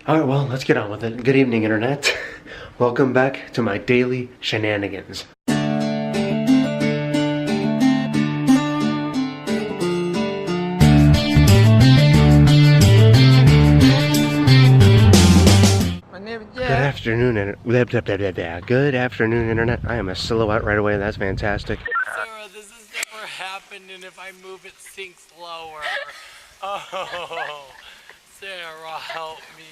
Alright, well, let's get on with it. Good evening, Internet. Welcome back to my daily shenanigans. My name is Good afternoon, Good afternoon, Internet. I am a silhouette right away. That's fantastic. Sarah, this has never happened, and if I move it sinks lower. Oh, Sarah, help me.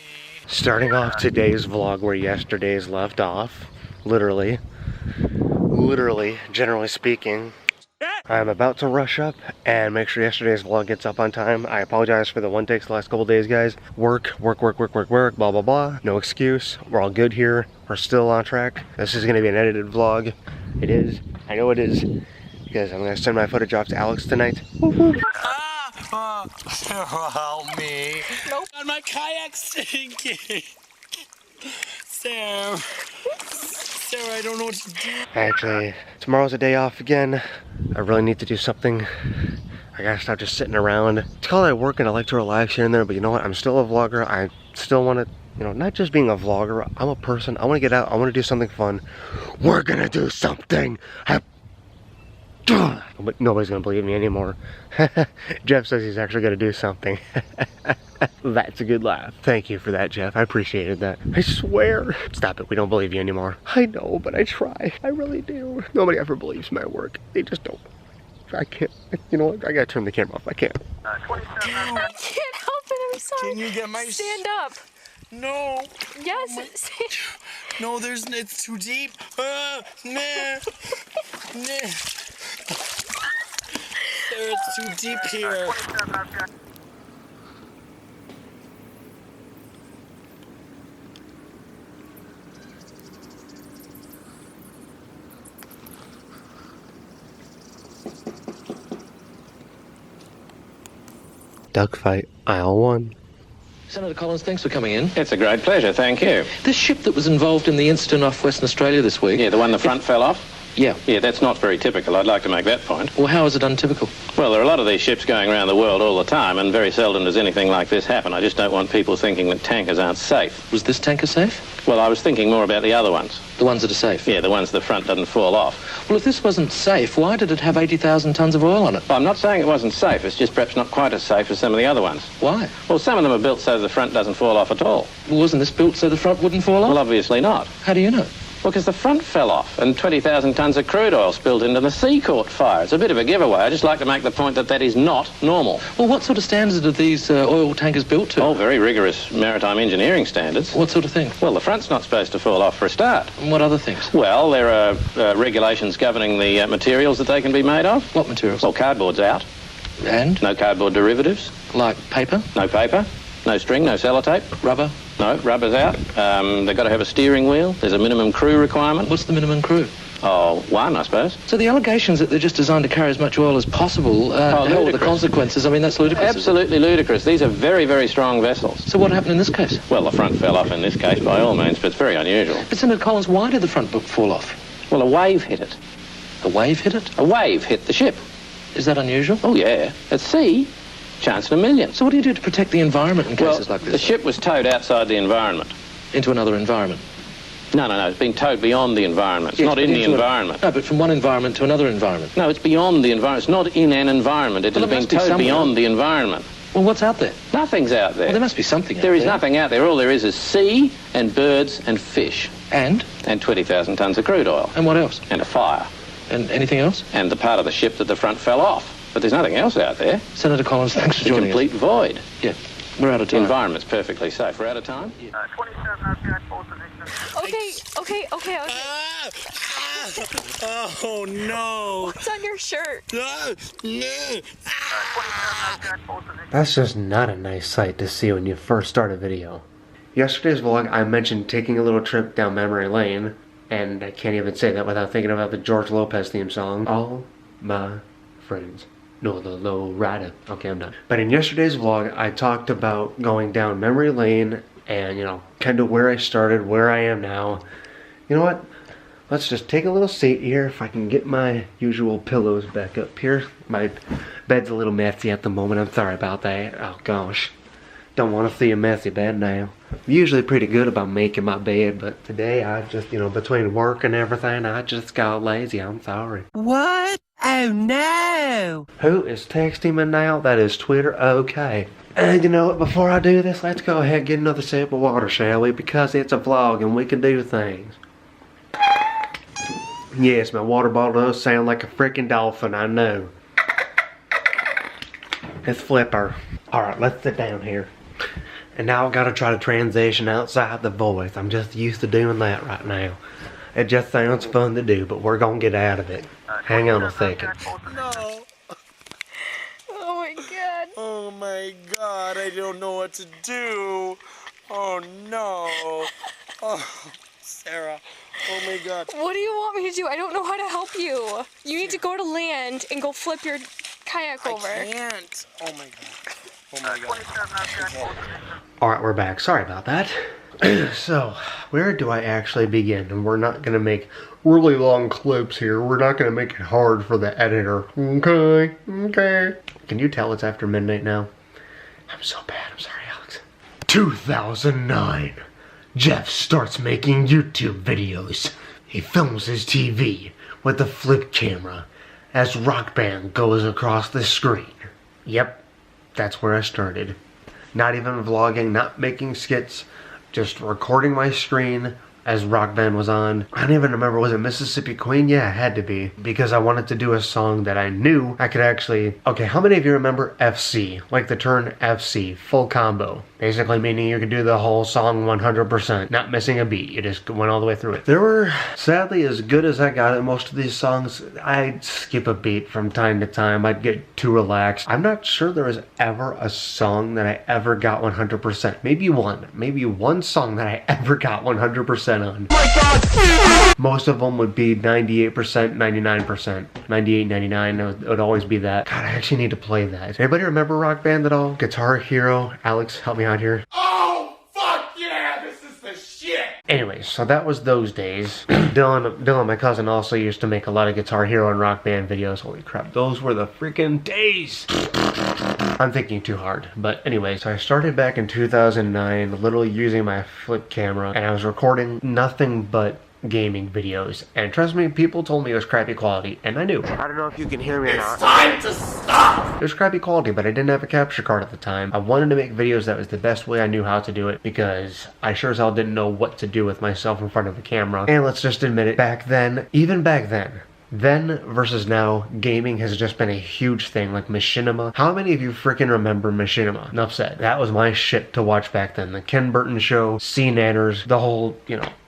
Starting off today's vlog where yesterday's left off. Literally, generally speaking. I'm about to rush up and make sure yesterday's vlog gets up on time. I apologize for the one takes the last couple days, guys. Work, blah, blah, blah. No excuse. We're all good here. We're still on track. This is going to be an edited vlog. It is. I know it is. Because I'm going to send my footage off to Alex tonight. Sarah, help me. Nope. God, my kayak's sinking. Sarah, I don't know what to do. Actually, tomorrow's a day off again. I really need to do something. I gotta stop just sitting around. It's called I work and I like to relax here and there, but you know what? I'm still a vlogger. I still want to, you know, not just being a vlogger. I'm a person. I want to get out. I want to do something fun. We're gonna do something. But nobody's gonna believe me anymore. Jeff says he's actually gonna do something. That's a good laugh. Thank you for that, Jeff. I appreciated that. I swear. Stop it. We don't believe you anymore. I know, but I try. I really do. Nobody ever believes my work. They just don't. I can't. You know what? I gotta turn the camera off. I can't. I can't help it. I'm sorry. Can you get my... Stand up. No. Yes. No, it's too deep. Nah. Sarah, it's too deep here. Duck fight, aisle 1. Senator Collins, thanks for coming in. It's a great pleasure, thank you. This ship that was involved in the incident off Western Australia this week... Yeah, the one the front fell off? Yeah. Yeah, that's not very typical. I'd like to make that point. Well, how is it untypical? Well, there are a lot of these ships going around the world all the time, and very seldom does anything like this happen. I just don't want people thinking that tankers aren't safe. Was this tanker safe? Well, I was thinking more about the other ones. The ones that are safe? Yeah, the ones the front doesn't fall off. Well, if this wasn't safe, why did it have 80,000 tonnes of oil on it? Well, I'm not saying it wasn't safe. It's just perhaps not quite as safe as some of the other ones. Why? Well, some of them are built so the front doesn't fall off at all. Well, wasn't this built so the front wouldn't fall off? Well, obviously not. How do you know? Well, because the front fell off and 20,000 tonnes of crude oil spilled into the sea caught fire. It's a bit of a giveaway. I just like to make the point that that is not normal. Well, what sort of standards are these oil tankers built to? Oh, very rigorous maritime engineering standards. What sort of thing? Well, the front's not supposed to fall off for a start. And what other things? Well, there are regulations governing the materials that they can be made of. What materials? Well, cardboard's out. And? No cardboard derivatives. Like paper? No paper. No string, no sellotape. Rubber? No, rubber's out. They've got to have a steering wheel. There's a minimum crew requirement. What's the minimum crew? Oh, one, I suppose. So the allegations that they're just designed to carry as much oil as possible, hell, the ludicrous. consequences, I mean, that's ludicrous. Absolutely ludicrous. These are very, very strong vessels. So what happened in this case? Well, the front fell off in this case by all means, but it's very unusual. But Senator Collins, why did the front book fall off? Well, a wave hit it. A wave hit it? A wave hit the ship. Is that unusual? Oh, yeah. At sea, chance in a million. So what do you do to protect the environment in cases like this? The ship was towed outside the environment. Into another environment? No, it's been towed beyond the environment. It's Yes, not in the into environment. No, but from one environment to another environment. No, it's beyond the environment. It's not in an environment. It Well, has it been must be towed somewhere. beyond the environment. Well, what's out there? Nothing's out there. Well, there must be something out There is there. nothing out there. All there is sea and birds and fish. And? And 20,000 tonnes of crude oil. And what else? And a fire. And anything else? And the part of the ship that the front fell off. But there's nothing else out there. Senator Collins, thanks for It's a joining complete void. us. Yeah, we're out of The time. environment's perfectly safe. We're out of time? 27 RPI pole position. Okay. Oh, no. What's on your shirt? That's just not a nice sight to see when you first start a video. Yesterday's vlog, I mentioned taking a little trip down memory lane, and I can't even say that without thinking about the George Lopez theme song. All my friends know the low rider. Okay, I'm done. But in yesterday's vlog, I talked about going down memory lane and, you know, kind of where I started, where I am now. You know what? Let's just take a little seat here. If I can get my usual pillows back up here. My bed's a little messy at the moment. I'm sorry about that. Oh, gosh. Don't want to see a messy bed now. I'm usually pretty good about making my bed, but today I just, between work and everything, I just got lazy. I'm sorry. What? Oh no! Who is texting me now? That is Twitter. Okay. And you know what? Before I do this, let's go ahead and get another sip of water, shall we? Because it's a vlog and we can do things. Yes, my water bottle does sound like a freaking dolphin, I know. It's Flipper. Alright, let's sit down here. And now I've got to try to transition outside the voice. I'm just used to doing that right now. It just sounds fun to do, but we're gonna get out of it. Hang on a second. No. Oh my god. Oh my god, I don't know what to do. Oh no. Oh, Sarah. Oh my god. What do you want me to do? I don't know how to help you. You need to go to land and go flip your kayak over. I can't. Oh my god. Oh my god. Alright, we're back. Sorry about that. So, where do I actually begin? And we're not going to make really long clips here. We're not going to make it hard for the editor. Okay, okay. Can you tell it's after midnight now? I'm so bad. I'm sorry, Alex. 2009. Jeff starts making YouTube videos. He films his TV with a flip camera as Rock Band goes across the screen. Yep, that's where I started. Not even vlogging, not making skits. Just recording my screen as Rock Band was on. I don't even remember, was it Mississippi Queen? Yeah, it had to be. Because I wanted to do a song that I knew I could actually... Okay, how many of you remember FC? Like the turn FC, full combo. Basically meaning you could do the whole song 100%, not missing a beat. You just went all the way through it. There were, sadly, as good as I got at most of these songs, I'd skip a beat from time to time. I'd get too relaxed. I'm not sure there was ever a song that I ever got 100%. Maybe one song that I ever got 100% on. Oh my god! Most of them would be 98%, 99%, 98, 99. It would always be that. God, I actually need to play that. Does anybody remember Rock Band at all? Guitar Hero? Alex, help me out here. Oh, fuck yeah! This is the shit! Anyways, so that was those days. Dylan, my cousin, also used to make a lot of Guitar Hero and Rock Band videos. Holy crap, those were the freaking days! I'm thinking too hard. But anyways, so I started back in 2009, literally using my flip camera, and I was recording nothing but gaming videos. And trust me, people told me it was crappy quality, and I knew. I don't know if you can hear me or not. It's time to stop! It was crappy quality, but I didn't have a capture card at the time. I wanted to make videos that was the best way I knew how to do it, because I sure as hell didn't know what to do with myself in front of the camera. And let's just admit it, back then, even back then versus now, gaming has just been a huge thing, like Machinima. How many of you freaking remember Machinima? Enough said. That was my shit to watch back then. The Ken Burton Show, C-Nanners, the whole,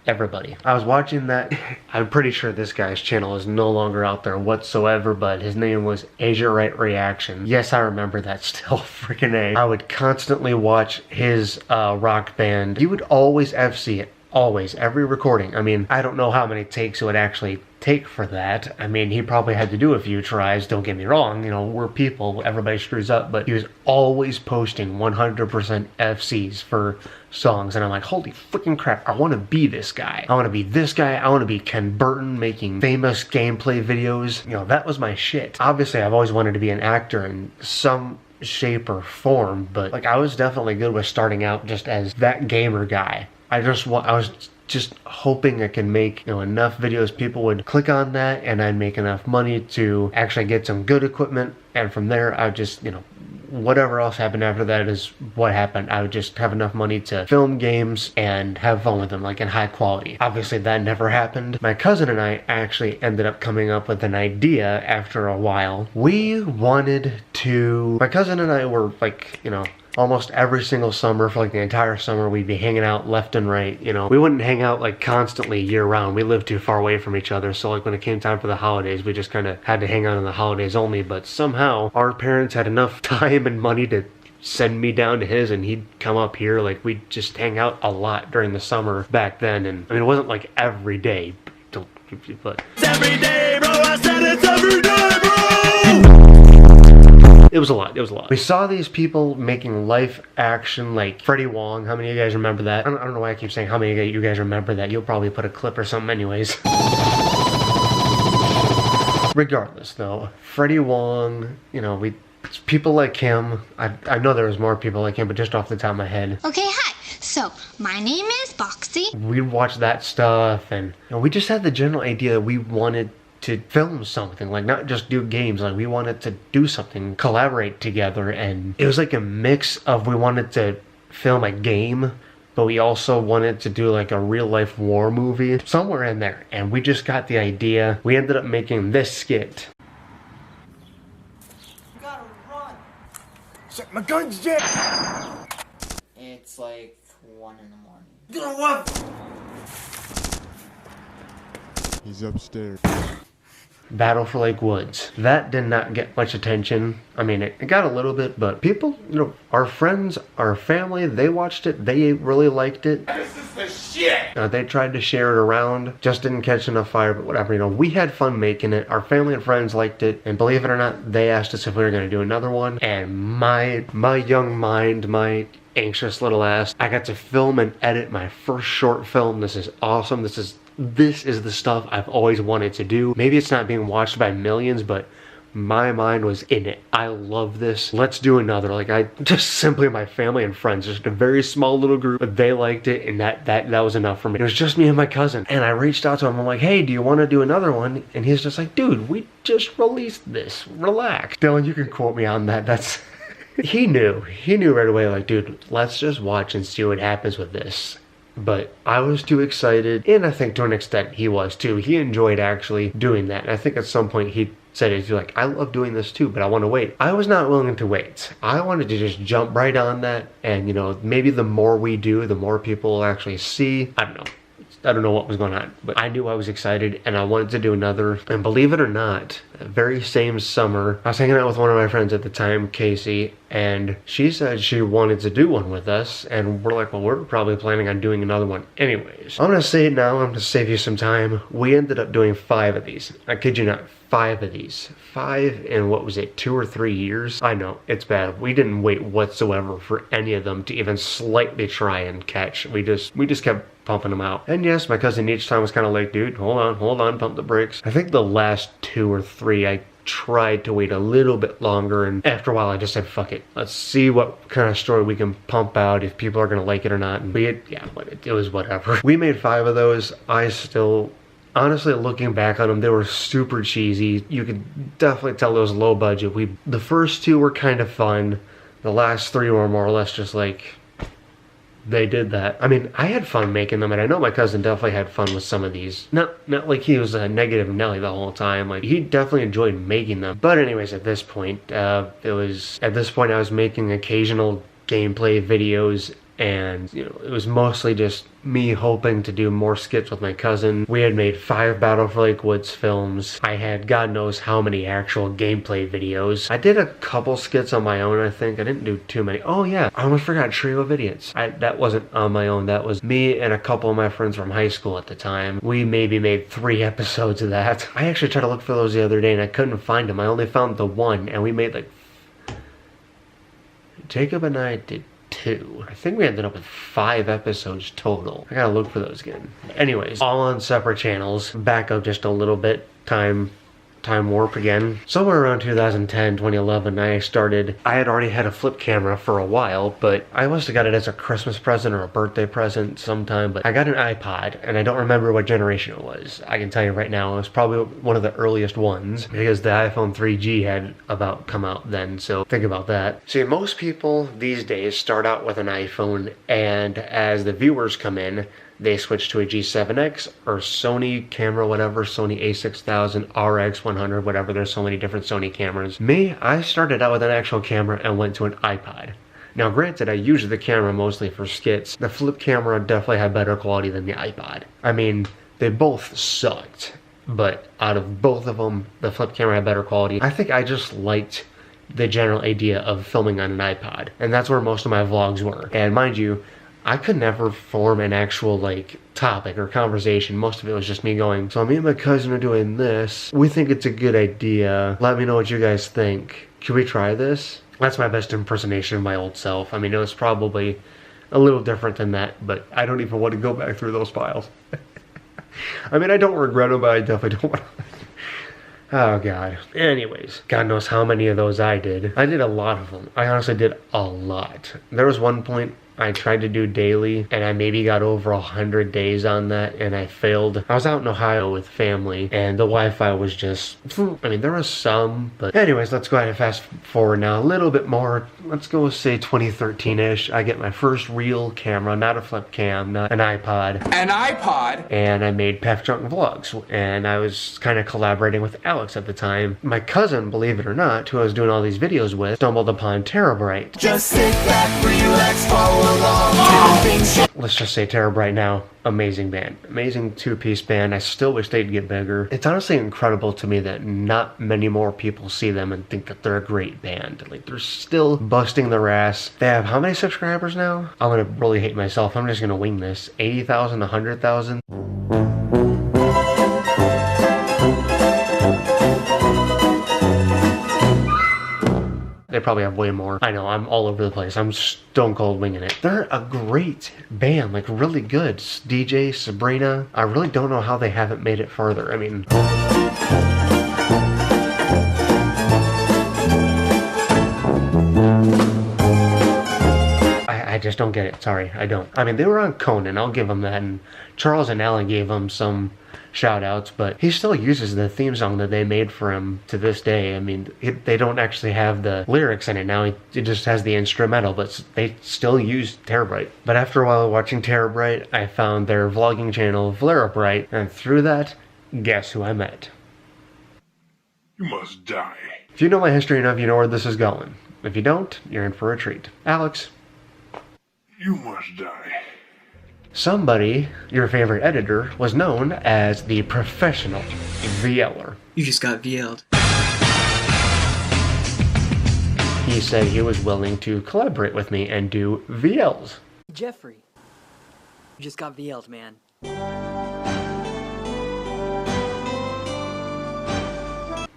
everybody. I was watching that. I'm pretty sure this guy's channel is no longer out there whatsoever, but his name was Asia Right Reaction. Yes, I remember that still, freaking A. I would constantly watch his Rock Band. He would always FC it. Always. Every recording. I mean, I don't know how many takes it would actually take for that. I mean, he probably had to do a few tries, don't get me wrong, we're people, everybody screws up, but he was always posting 100% FCs for songs, and I'm like, holy freaking crap, I want to be this guy. I want to be this guy. I want to be Ken Burton making famous gameplay videos. That was my shit. Obviously, I've always wanted to be an actor in some shape or form, but I was definitely good with starting out just as that gamer guy. I was just hoping I could make enough videos people would click on that, and I'd make enough money to actually get some good equipment, and from there I would just whatever else happened after that is what happened. I would just have enough money to film games and have fun with them, like in high quality. Obviously that never happened. My cousin and I actually ended up coming up with an idea after a while. We wanted to, my cousin and I were almost every single summer, for the entire summer, we'd be hanging out left and right, We wouldn't hang out constantly year round. We lived too far away from each other, so when it came time for the holidays, we just kind of had to hang out on the holidays only. But somehow our parents had enough time and money to send me down to his, and he'd come up here. We'd just hang out a lot during the summer back then. And I mean, it wasn't every day, but It's every day, bro. I said it's every day, bro. it was a lot. We saw these people making live action, like Freddie Wong. How many of you guys remember that? I don't know why I keep saying how many of you guys remember that. You'll probably put a clip or something anyways. Regardless, though, Freddie Wong, It's people like him. I know there was more people like him, but just off the top of my head. Okay, hi. So, my name is Boxy. We'd watch that stuff, and we just had the general idea that we wanted to film something, like not just do games, like we wanted to do something, collaborate together, and it was like a mix of we wanted to film a game, but we also wanted to do like a real life war movie, somewhere in there, and we just got the idea. We ended up making this skit. You gotta run. Shit, my gun's jammed. It's like 1 in the morning. Get away. He's upstairs. Battle for Lake Woods. That did not get much attention. I mean, it got a little bit, but people, you know, our friends, our family, they watched it. They really liked it. This is the shit. They tried to share it around. Just didn't catch enough fire, but whatever. You know, we had fun making it. Our family and friends liked it. And believe it or not, they asked us if we were going to do another one. And my young mind, my anxious little ass, I got to film and edit my first short film. This is awesome. This is the stuff I've always wanted to do. Maybe it's not being watched by millions, but my mind was in it. I love this. Let's do another. Like, I just simply my family and friends, just a very small little group, but they liked it, and that was enough for me. It was just me and my cousin, and I reached out to him. I'm like, hey, do you want to do another one? And he's just like, dude, we just released this. Relax. Dylan, you can quote me on that. That's he knew right away, like, dude, let's just watch and see what happens with this. But I was too excited, and I think to an extent he was too. He enjoyed actually doing that, and I think at some point he said it, he's like, I love doing this too, but I want to wait. I was not willing to wait. I wanted to just jump right on that, and you know, maybe the more we do, the more people will actually see. I don't know what was going on, but I knew I was excited and I wanted to do another. And believe it or not, that very same summer, I was hanging out with one of my friends at the time, Casey, and she said she wanted to do one with us, and we're like, well, we're probably planning on doing another one anyways. I'm gonna say it now, I'm gonna save you some time. We ended up doing 5 of these. I kid you not, 5 of these. 5 in, what was it, 2 or 3 years? I know, it's bad. We didn't wait whatsoever for any of them to even slightly try and catch. We just kept pumping them out. And yes, my cousin each time was kind of like, dude, hold on, pump the brakes. I think the last 2 or 3, I tried to wait a little bit longer, and after a while I just said, fuck it. Let's see what kind of story we can pump out, if people are gonna like it or not. And it was whatever. We made 5 of those. I still, honestly, looking back on them, they were super cheesy. You could definitely tell it was low budget. The first 2 were kind of fun. The last 3 were more or less just like, they did that. I mean, I had fun making them, and I know my cousin definitely had fun with some of these. Not like he was a negative Nelly the whole time. Like, he definitely enjoyed making them. But anyways, at this point, I was making occasional gameplay videos, and you know, it was mostly just me hoping to do more skits with my cousin. We had made 5 Battle for Lake Woods films. I had God knows how many actual gameplay videos. I did a couple skits on my own, I think. I didn't do too many. Oh yeah, I almost forgot Trio of Idiots. That wasn't on my own. That was me and a couple of my friends from high school at the time. We maybe made 3 episodes of that. I actually tried to look for those the other day and I couldn't find them. I only found the 1, and we made like... Jacob and I did 2. I think we ended up with 5 episodes total. I gotta look for those again. Anyways, all on separate channels. Back up just a little bit. Time warp again. Somewhere around 2010, 2011, I had already had a flip camera for a while, but I must have got it as a Christmas present or a birthday present sometime, but I got an iPod, and I don't remember what generation it was. I can tell you right now, it was probably one of the earliest ones, because the iPhone 3G had about come out then, so think about that. See, most people these days start out with an iPhone, and as the viewers come in, they switch to a G7X or Sony camera, whatever, Sony a6000, RX100, whatever. There's so many different Sony cameras. Me, I started out with an actual camera and went to an iPod. Now granted, I used the camera mostly for skits. The flip camera definitely had better quality than the iPod. I mean, they both sucked, but out of both of them, the flip camera had better quality. I think I just liked the general idea of filming on an iPod, and that's where most of my vlogs were. And mind you, I could never form an actual, like, topic or conversation. Most of it was just me going, so me and my cousin are doing this. We think it's a good idea. Let me know what you guys think. Should we try this? That's my best impersonation of my old self. I mean, it was probably a little different than that, but I don't even want to go back through those files. I mean, I don't regret them, but I definitely don't want to. Oh god. Anyways, God knows how many of those I did. I did a lot of them. I honestly did a lot. There was one point I tried to do daily, and I maybe got over 100 days on that, and I failed. I was out in Ohio with family, and the Wi-Fi was just, I mean, there was some, but anyways, let's go ahead and fast forward now a little bit more. Let's go say 2013-ish. I get my first real camera, not a flip cam, not an iPod. An iPod? And I made Pef Junk vlogs, and I was kind of collaborating with Alex at the time. My cousin, believe it or not, who I was doing all these videos with, stumbled upon Terabrite. Just sit back, relax, follow along. Let's just say Terabrite now. Amazing band. Amazing two-piece band. I still wish they'd get bigger. It's honestly incredible to me that not many more people see them and think that they're a great band. Like, they're still busting their ass. They have how many subscribers now? I'm gonna really hate myself. I'm just gonna wing this. 80,000, 100,000? They probably have way more. I know, I'm all over the place. I'm stone cold winging it. They're a great band, like really good. DJ, Sabrina. I really don't know how they haven't made it further. I mean... I just don't get it. Sorry, I don't. I mean, they were on Conan. I'll give them that. And Charles and Alan gave them some shout outs, but he still uses the theme song that they made for him to this day. I mean, they don't actually have the lyrics in it now. It just has the instrumental, but they still use Terabrite. But after a while watching Terabrite, I found their vlogging channel, Vlerabrite, and through that, guess who I met? You must die. If you know my history enough, you know where this is going. If you don't, you're in for a treat. Alex. You must die. Somebody, your favorite editor, was known as the professional VLer. You just got VL'd. He said he was willing to collaborate with me and do VLs. Jeffrey, you just got VL'd, man.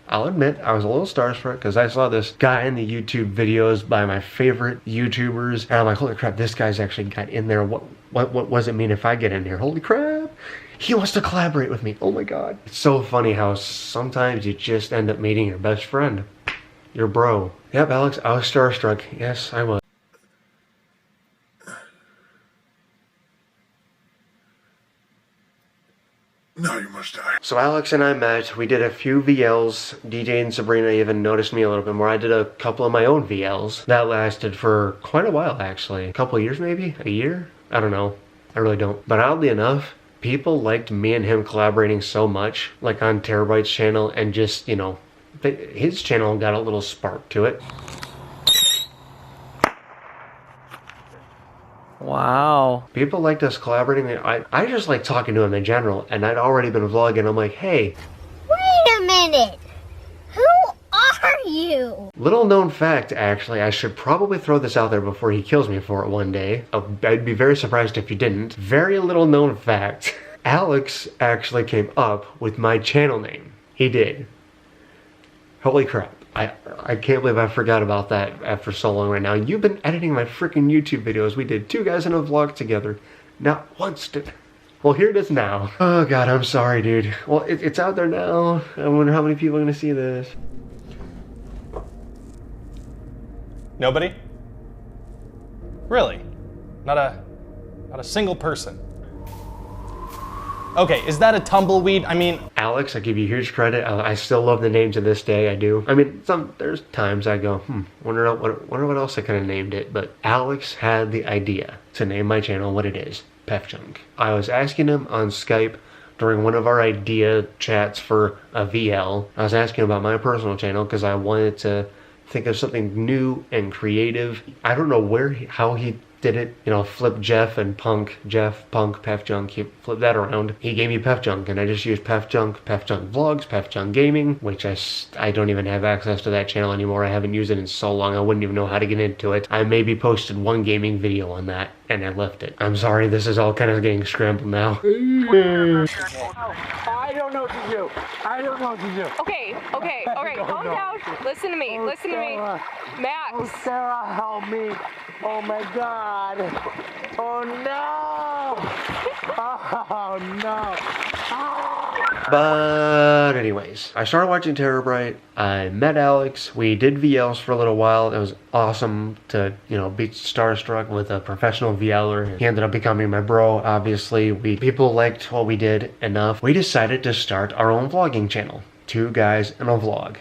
I'll admit, I was a little starstruck because I saw this guy in the YouTube videos by my favorite YouTubers, and I'm like, holy crap, this guy's actually got in there. What does it mean if I get in here? Holy crap! He wants to collaborate with me. Oh my god. It's so funny how sometimes you just end up meeting your best friend. Your bro. Yep, Alex, I was starstruck. Yes, I was. Now you must die. So Alex and I met, we did a few VLs. DJ and Sabrina even noticed me a little bit more. I did a couple of my own VLs. That lasted for quite a while, actually. A couple of years, maybe? A year? I don't know. I really don't. But oddly enough, people liked me and him collaborating so much, like on Terabrite's channel, and just, you know, his channel got a little spark to it. Wow. People liked us collaborating. I just like talking to him in general, and I'd already been vlogging. I'm like, hey. Wait a minute. Who are you? Little known fact, actually, I should probably throw this out there before he kills me for it one day. I'd be very surprised if you didn't. Very little known fact. Alex actually came up with my channel name. He did. Holy crap. I can't believe I forgot about that after so long right now. You've been editing my freaking YouTube videos. We did 2 guys in a vlog together. Not once did... Well, here it is now. Oh god, I'm sorry, dude. Well, it's out there now. I wonder how many people are gonna see this. Nobody? Really? Not a single person? Okay, is that a tumbleweed? I mean... Alex, I give you huge credit. I still love the name to this day, I do. I mean, there's times I go, wonder what else I could have named it, but Alex had the idea to name my channel what it is, Pef Junk. I was asking him on Skype during one of our idea chats for a VL. I was asking about my personal channel because I wanted to think of something new and creative. I don't know how he did it, you know, flip Jeff, Punk, Pef Junk, he flipped that around. He gave me Pef Junk, and I just used Pef Junk Vlogs, Pef Junk Gaming, which I don't even have access to that channel anymore. I haven't used it in so long, I wouldn't even know how to get into it. I maybe posted 1 gaming video on that, and I left it. I'm sorry, this is all kind of getting scrambled now. I don't know what to do. I don't know what to do. Okay, alright, calm down. Listen to me, listen to me. Max. Oh, Sarah, help me. Oh my god. Oh no. Oh no. But anyways, I started watching Terror Bright. I met Alex. We did VLs for a little while. It was awesome to, you know, be starstruck with a professional VLer. He ended up becoming my bro, obviously. People liked what we did enough. We decided to start our own vlogging channel. 2 guys and a vlog.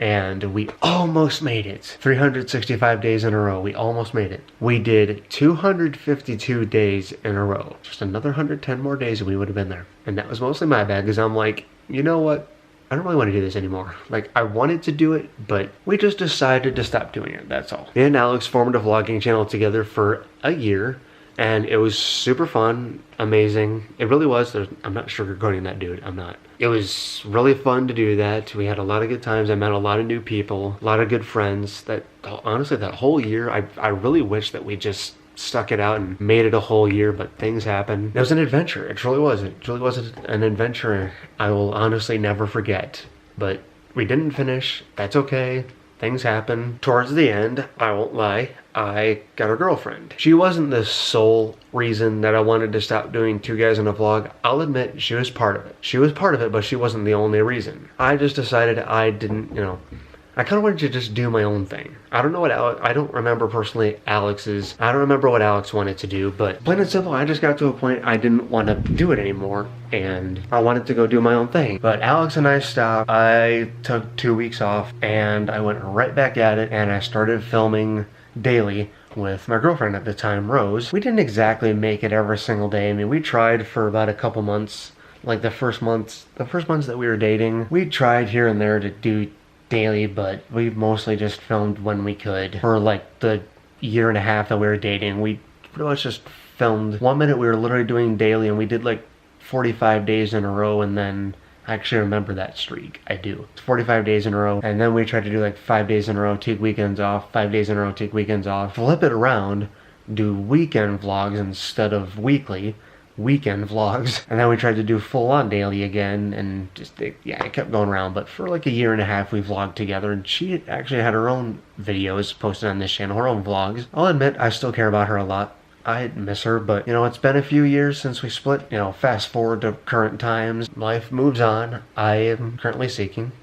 And we almost made it. 365 days in a row. We almost made it. We did 252 days in a row. Just another 110 more days and we would have been there. And that was mostly my bad because I'm like, you know what? I don't really want to do this anymore. Like, I wanted to do it, but we just decided to stop doing it. That's all. Me and Alex formed a vlogging channel together for a year. And it was super fun, amazing. It really was. I'm not sugarcoating that, dude. I'm not. It was really fun to do that. We had a lot of good times. I met a lot of new people, a lot of good friends. That honestly, that whole year, I really wish that we just stuck it out and made it a whole year, but things happened. It was an adventure. It truly was. It truly was an adventure I will honestly never forget. But we didn't finish. That's okay. Things happen. Towards the end, I won't lie, I got a girlfriend. She wasn't the sole reason that I wanted to stop doing 2 guys in a vlog. I'll admit, she was part of it. She was part of it, but she wasn't the only reason. I just decided I didn't, you know, I kind of wanted to just do my own thing. I don't know what I don't remember personally Alex's. I don't remember what Alex wanted to do, but plain and simple, I just got to a point I didn't want to do it anymore, and I wanted to go do my own thing. But Alex and I stopped. I took 2 weeks off, and I went right back at it, and I started filming daily with my girlfriend at the time, Rose. We didn't exactly make it every single day. I mean, we tried for about a couple months. Like the first months that we were dating, we tried here and there to do daily, but we mostly just filmed when we could. For like the year and a half that we were dating, we pretty much just filmed. 1 minute we were literally doing daily, and we did like 45 days in a row, and then I actually remember that streak. I do. It's 45 days in a row, and then we tried to do like 5 days in a row, take weekends off, 5 days in a row, take weekends off, flip it around, do weekend vlogs instead of weekly, weekend vlogs, and then we tried to do full-on daily again, and just, yeah, it kept going around. But for like a year and a half we vlogged together, and she actually had her own videos posted on this channel, her own vlogs. I'll admit, I still care about her a lot. I miss her, but you know, it's been a few years since we split. You know, fast forward to current times, life moves on. I am currently seeking.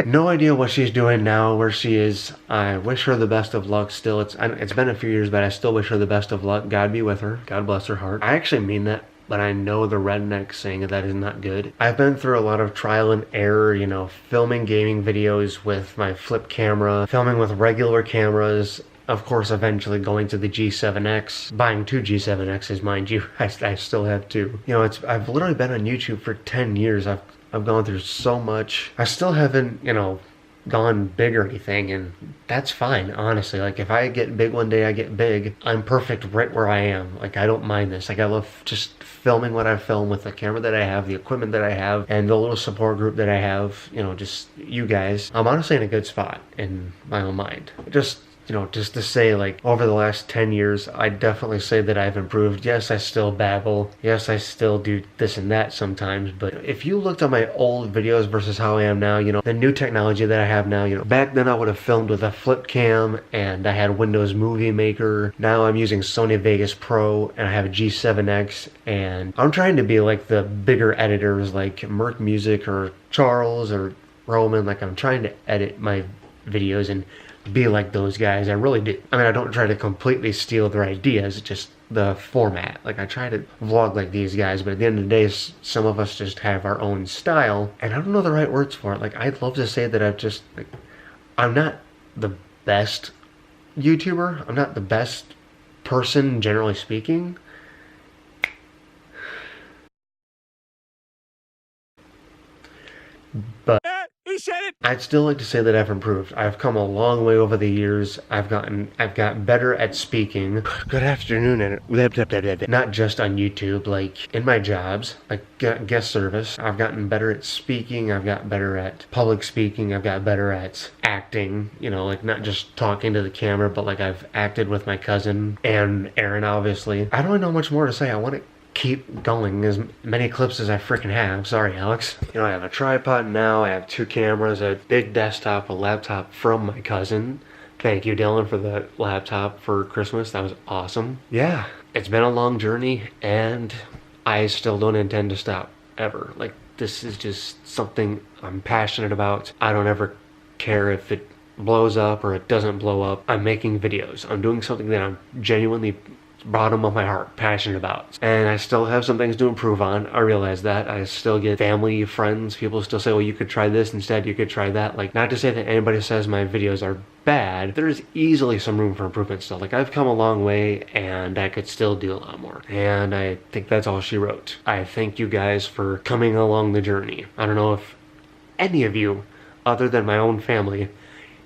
No idea what she's doing now, where she is. I wish her the best of luck still. It's been a few years, but I still wish her the best of luck. God be with her. God bless her heart. I actually mean that, but I know the redneck saying that is not good. I've been through a lot of trial and error, you know, filming gaming videos with my flip camera, filming with regular cameras, of course eventually going to the G7X, buying 2 G7Xs, mind you. I still have 2. You know, I've literally been on YouTube for 10 years. I've gone through so much. I still haven't, you know, gone big or anything, and that's fine, honestly. Like, if I get big one day, I get big. I'm perfect right where I am. Like, I don't mind this. Like, I love just filming what I film with the camera that I have, the equipment that I have, and the little support group that I have, you know, just you guys. I'm honestly in a good spot in my own mind. Just, you know, just to say, like, over the last 10 years, I definitely say that I've improved. Yes, I still babble. Yes, I still do this and that sometimes. But if you looked at my old videos versus how I am now, you know, the new technology that I have now, you know, back then I would have filmed with a flip cam and I had Windows Movie Maker. Now I'm using Sony Vegas Pro and I have a G7X, and I'm trying to be like the bigger editors like Merc Music or Charles or Roman. Like, I'm trying to edit my videos and be like those guys. I really do. I mean, I don't try to completely steal their ideas, just the format. Like, I try to vlog like these guys, but at the end of the day, some of us just have our own style, and I don't know the right words for it. Like, I'd love to say that I'm not the best YouTuber. I'm not the best person, generally speaking. But He said it! I'd still like to say that I've improved. I've come a long way over the years. I've gotten better at speaking. Good afternoon, and not just on YouTube, like in my jobs, like guest service. I've gotten better at speaking. I've got better at public speaking. I've got better at acting, you know, like not just talking to the camera, but like I've acted with my cousin and Aaron, obviously. I don't really know much more to say. I want to keep going as many clips as I freaking have. Sorry, Alex. You know, I have a tripod now. I have 2 cameras, a big desktop, a laptop from my cousin, Thank you, Dylan, for the laptop for Christmas. That was awesome. Yeah, it's been a long journey, and I still don't intend to stop, ever. Like, this is just something I'm passionate about. I don't ever care if it blows up or it doesn't blow up. I'm making videos. I'm doing something that I'm genuinely, bottom of my heart, passionate about. And I still have some things to improve on. I realize that. I still get family, friends, people still say, well, you could try this instead, you could try that. Like, not to say that anybody says my videos are bad. There's easily some room for improvement still. Like, I've come a long way and I could still do a lot more. And I think that's all she wrote. I thank you guys for coming along the journey. I don't know if any of you, other than my own family,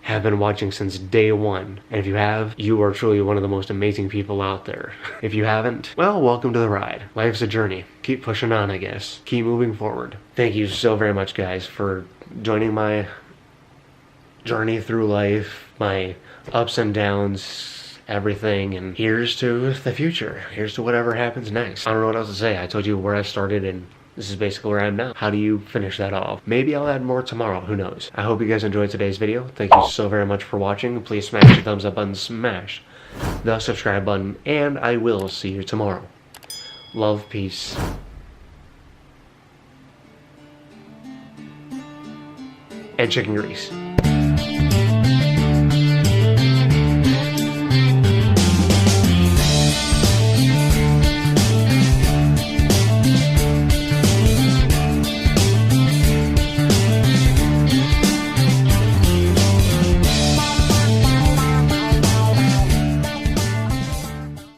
have been watching since day one. And if you have, you are truly one of the most amazing people out there. If you haven't, well, welcome to the ride. Life's a journey. Keep pushing on, I guess. Keep moving forward. Thank you so very much, guys, for joining my journey through life, my ups and downs, everything, and here's to the future. Here's to whatever happens next. I don't know what else to say. I told you where I started, and this is basically where I am now. How do you finish that off? Maybe I'll add more tomorrow, who knows. I hope you guys enjoyed today's video. Thank you so very much for watching. Please smash the thumbs up button, smash the subscribe button, and I will see you tomorrow. Love, peace. And chicken grease.